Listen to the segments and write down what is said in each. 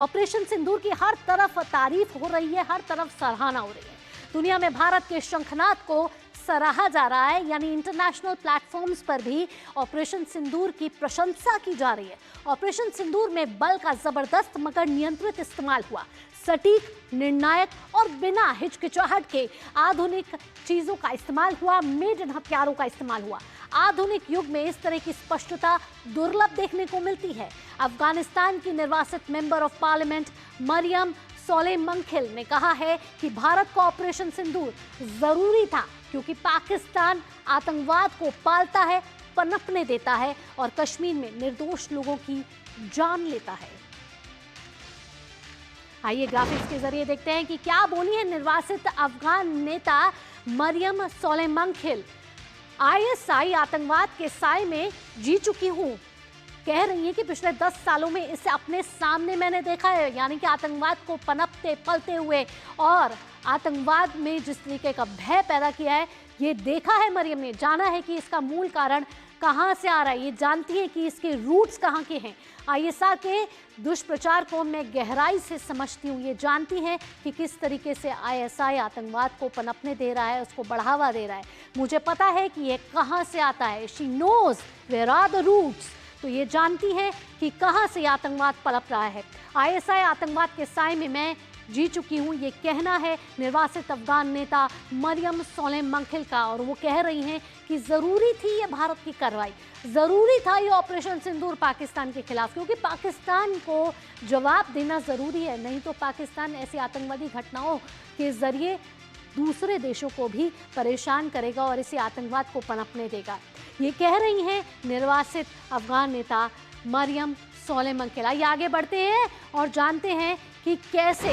Operation सिंदूर की हर तरफ तारीफ हो रही है, हर तरफ सराहना हो रही है। दुनिया में भारत के शंखनाद को सराहा जा रहा है, यानी इंटरनेशनल प्लेटफॉर्म्स पर भी ऑपरेशन सिंदूर की प्रशंसा की जा रही है। ऑपरेशन सिंदूर में बल का जबरदस्त मगर नियंत्रित इस्तेमाल हुआ। सटीक, निर्णायक और बिना हिचकिचाहट के आधुनिक चीजों का इस्तेमाल हुआ, मेड इन हथियारों का इस्तेमाल हुआ। आधुनिक युग में इस तरह की स्पष्टता दुर्लभ देखने को मिलती है। अफगानिस्तान की निर्वासित मेंबर ऑफ पार्लियामेंट मरियम सोलेमंखिल ने कहा है कि भारत को ऑपरेशन सिंदूर जरूरी था, क्योंकि पाकिस्तान आतंकवाद को पालता है, पनपने देता है और कश्मीर में निर्दोष लोगों की जान लेता है। आइए ग्राफिक्स के जरिए देखते हैं कि क्या बोली है निर्वासित अफगान नेता मरियम सोलेमंखिल। आईएसआई आतंकवाद के साए में जी चुकी हूं, कह रही है कि पिछले 10 सालों में इसे अपने सामने मैंने देखा है, यानी कि आतंकवाद को पनपते पलते हुए और आतंकवाद में जिस तरीके का भय पैदा किया है, ये देखा है मरियम ने। जाना है कि इसका मूल कारण कहां से आ रहा है, ये जानती है कि इसके रूट्स कहां के हैं। आईएसआई के दुष्प्रचार को मैं गहराई से समझती हूँ। ये जानती हैं कि किस तरीके से आईएसआई आतंकवाद को पनपने दे रहा है, उसको बढ़ावा दे रहा है। मुझे पता है कि ये कहां से आता है। She knows where are the roots. तो ये जानती है कि कहां से आतंकवाद पनप रहा है। आईएसआई आतंकवाद के साए में मैं जी चुकी हूँ, ये कहना है निर्वासित अफगान नेता मरियम सोलेमंखिल का। और वो कह रही हैं कि ज़रूरी थी ये भारत की कार्रवाई, ज़रूरी था ये ऑपरेशन सिंदूर पाकिस्तान के खिलाफ, क्योंकि पाकिस्तान को जवाब देना ज़रूरी है। नहीं तो पाकिस्तान ऐसी आतंकवादी घटनाओं के ज़रिए दूसरे देशों को भी परेशान करेगा और इसे आतंकवाद को पनपने देगा। ये कह रही हैं निर्वासित अफगान नेता मरियम सोलेमंखिल। आइए आगे बढ़ते हैं और जानते हैं कि कैसे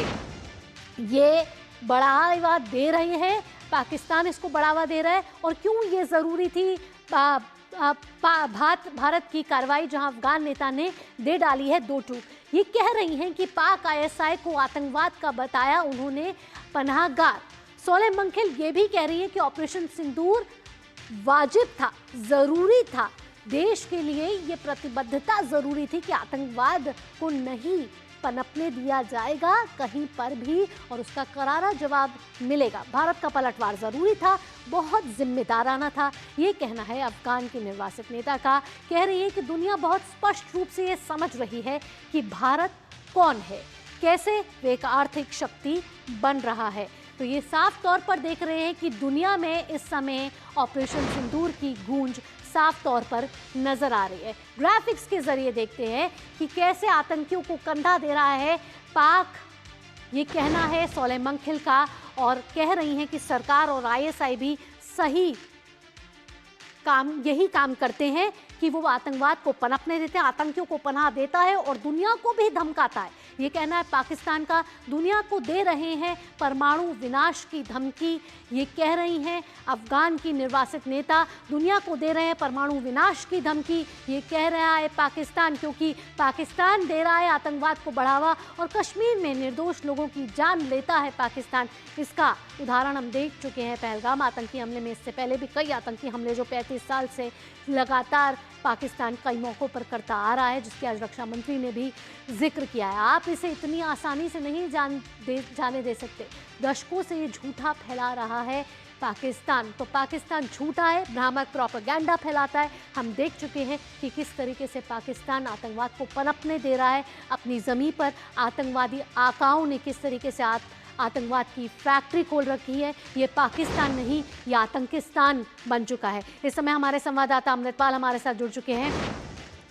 ये बढ़ावा दे रहे हैं, पाकिस्तान इसको बढ़ावा दे रहा है और क्यों ये ज़रूरी थी भारत की कार्रवाई, जहां अफगान नेता ने दे डाली है 2 टूक। ये कह रही हैं कि पाक आईएसआई को आतंकवाद का बताया उन्होंने पनाहगार। सोलेमंखिल ये भी कह रही है कि ऑपरेशन सिंदूर वाजिब था, ज़रूरी था। देश के लिए ये प्रतिबद्धता ज़रूरी थी कि आतंकवाद को नहीं पनपने दिया जाएगा कहीं पर भी, और उसका करारा जवाब मिलेगा। भारत का पलटवार ज़रूरी था, बहुत जिम्मेदाराना था। ये कहना है अफगान के निर्वासित नेता का। कह रही है कि दुनिया बहुत स्पष्ट रूप से ये समझ रही है कि भारत कौन है, कैसे वे एक आर्थिक शक्ति बन रहा है। तो ये साफ तौर पर देख रहे हैं कि दुनिया में इस समय ऑपरेशन सिंदूर की गूंज साफ तौर पर नजर आ रही है। ग्राफिक्स के जरिए देखते हैं कि कैसे आतंकियों को कंधा दे रहा है पाक, ये कहना है सोलेमंखिल का। और कह रही हैं कि सरकार और आईएसआई भी यही काम करते हैं कि वो आतंकवाद को पनपने देते हैं, आतंकियों को पनाह देता है और दुनिया को भी धमकाता है। ये कहना है पाकिस्तान का। दुनिया को दे रहे हैं परमाणु विनाश की धमकी। ये कह रही हैं अफगान की निर्वासित नेता, दुनिया को दे रहे हैं परमाणु विनाश की धमकी। ये कह रहा है पाकिस्तान, क्योंकि पाकिस्तान दे रहा है आतंकवाद को बढ़ावा और कश्मीर में निर्दोष लोगों की जान लेता है पाकिस्तान। इसका उदाहरण हम देख चुके हैं पहलगाम आतंकी हमले में। इससे पहले भी कई आतंकी हमले जो 35 साल से लगातार पाकिस्तान कई मौक़ों पर करता आ रहा है, जिसकी आज रक्षा मंत्री ने भी जिक्र किया है। आप इसे इतनी आसानी से नहीं जाने दे सकते। दशकों से ये झूठा फैला रहा है पाकिस्तान। तो पाकिस्तान झूठा है, भ्रामक प्रोपेगेंडा फैलाता है। हम देख चुके हैं कि किस तरीके से पाकिस्तान आतंकवाद को पनपने दे रहा है। अपनी ज़मीन पर आतंकवादी आकाओं ने किस तरीके से आतंकवाद की फैक्ट्री खोल रखी है। ये पाकिस्तान नहीं, ये आतंकिस्तान बन चुका है। इस समय हमारे संवाददाता अमृतपाल हमारे साथ जुड़ चुके हैं।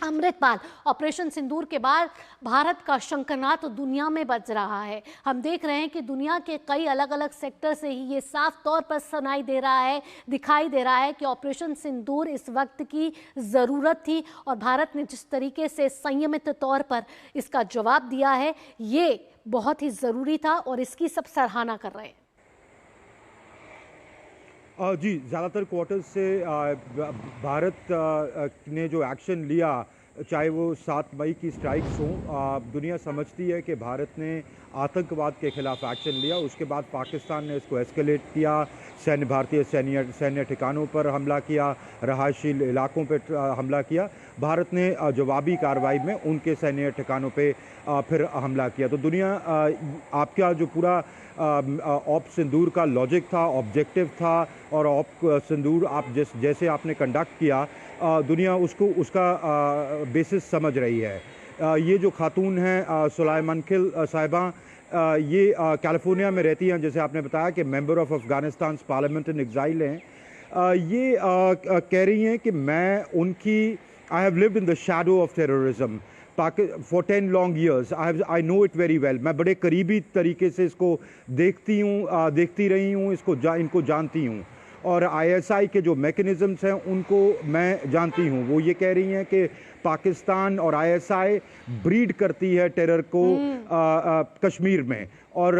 अमृतपाल, ऑपरेशन सिंदूर के बाद भारत का शंखनाद तो दुनिया में बज रहा है। हम देख रहे हैं कि दुनिया के कई अलग अलग सेक्टर से ही ये साफ तौर पर सुनाई दे रहा है, दिखाई दे रहा है कि ऑपरेशन सिंदूर इस वक्त की ज़रूरत थी और भारत ने जिस तरीके से संयमित तौर पर इसका जवाब दिया है, ये बहुत ही ज़रूरी था और इसकी सब सराहना कर रहे हैं। जी, ज़्यादातर क्वार्टर्स से भारत ने जो एक्शन लिया, चाहे वो 7 मई की स्ट्राइक्स हों, दुनिया समझती है कि भारत ने आतंकवाद के खिलाफ एक्शन लिया। उसके बाद पाकिस्तान ने इसको एस्केलेट किया, भारतीय सैन्य ठिकानों पर हमला किया, रहायशी इलाकों पर हमला किया। भारत ने जवाबी कार्रवाई में उनके सैन्य ठिकानों पे फिर हमला किया। तो दुनिया आपका जो पूरा ऑप सिंदूर का लॉजिक था, ऑब्जेक्टिव था, और ऑप सिंदूर आप जैसे आपने कंडक्ट किया, दुनिया उसका बेसिस समझ रही है। ये जो खातून हैं सुलाइमान खिल साहिबा, ये कैलिफोर्निया में रहती हैं, जैसे आपने बताया कि member of Afghanistan parliament in exile हैं। ये कह रही हैं कि मैं उनकी I have lived in the shadow of terrorism for 10 long years, I know it very well. मैं बड़े करीबी तरीके से इसको देखती रही हूँ, इनको जानती हूँ, और आईएसआई के जो मैकेनिज़म्स हैं उनको मैं जानती हूँ। वो ये कह रही हैं कि पाकिस्तान और आईएसआई ब्रीड करती है टेरर को कश्मीर में, और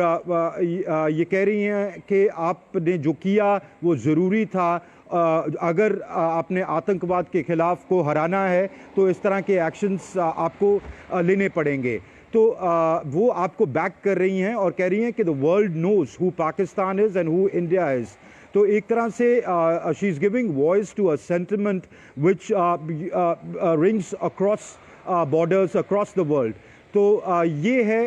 ये कह रही हैं कि आपने जो किया वो ज़रूरी था। अगर आपने आतंकवाद के ख़िलाफ़ को हराना है तो इस तरह के एक्शंस आपको लेने पड़ेंगे। तो वो आपको बैक कर रही हैं और कह रही हैं कि the world knows who Pakistan is and who India is. तो एक तरह से she is giving voice to a sentiment which rings across borders across the world. तो ये है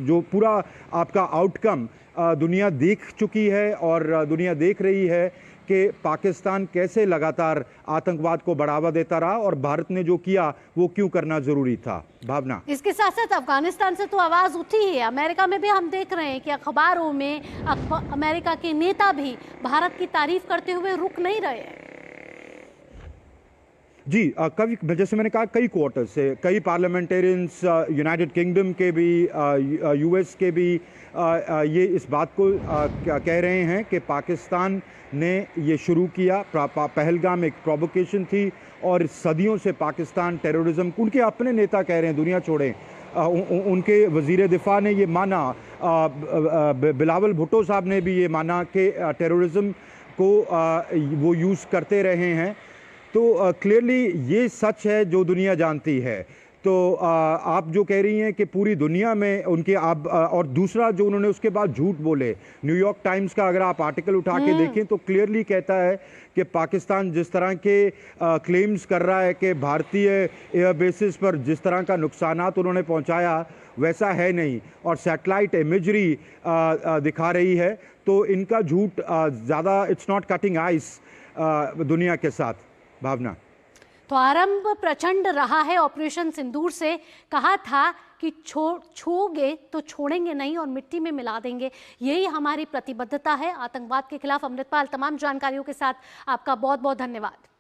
जो पूरा आपका आउटकम दुनिया देख चुकी है, और दुनिया देख रही है कि पाकिस्तान कैसे लगातार आतंकवाद को बढ़ावा देता रहा, और भारत ने जो किया वो क्यों करना जरूरी था। भावना, इसके साथ साथ अफगानिस्तान से तो आवाज उठी है, अमेरिका में भी हम देख रहे हैं कि अखबारों में अमेरिका के नेता भी भारत की तारीफ करते हुए रुक नहीं रहे हैं। जी, कई, जैसे मैंने कहा, कई क्वार्टर से कई पार्लियामेंटेरियंस, यूनाइटेड किंगडम के भी, यूएस के भी, ये इस बात को कह रहे हैं कि पाकिस्तान ने ये शुरू किया। पहलगाम एक प्रोवोकेशन थी, और सदियों से पाकिस्तान टेररिज्म, उनके अपने नेता कह रहे हैं, दुनिया छोड़ें, उनके वज़ीर दिफा ने ये माना, बिलावल भुट्टो साहब ने भी ये माना कि टेररिज्म को वो यूज़ करते रहे हैं। तो क्लियरली ये सच है जो दुनिया जानती है। तो आप जो कह रही हैं कि पूरी दुनिया में उनके आप, और दूसरा जो उन्होंने उसके बाद झूठ बोले, न्यूयॉर्क टाइम्स का अगर आप आर्टिकल उठा के देखें तो क्लियरली कहता है कि पाकिस्तान जिस तरह के क्लेम्स कर रहा है कि भारतीय एयरबेसिस पर जिस तरह का नुकसानात उन्होंने पहुंचाया वैसा है नहीं, और सैटेलाइट इमेजरी दिखा रही है। तो इनका झूठ ज़्यादा, इट्स नॉट कटिंग आइस दुनिया के साथ। भावना, तो आरंभ प्रचंड रहा है ऑपरेशन सिंदूर से। कहा था कि छूओगे तो छोड़ेंगे नहीं और मिट्टी में मिला देंगे, यही हमारी प्रतिबद्धता है आतंकवाद के खिलाफ। अमृतपाल, तमाम जानकारियों के साथ आपका बहुत बहुत धन्यवाद।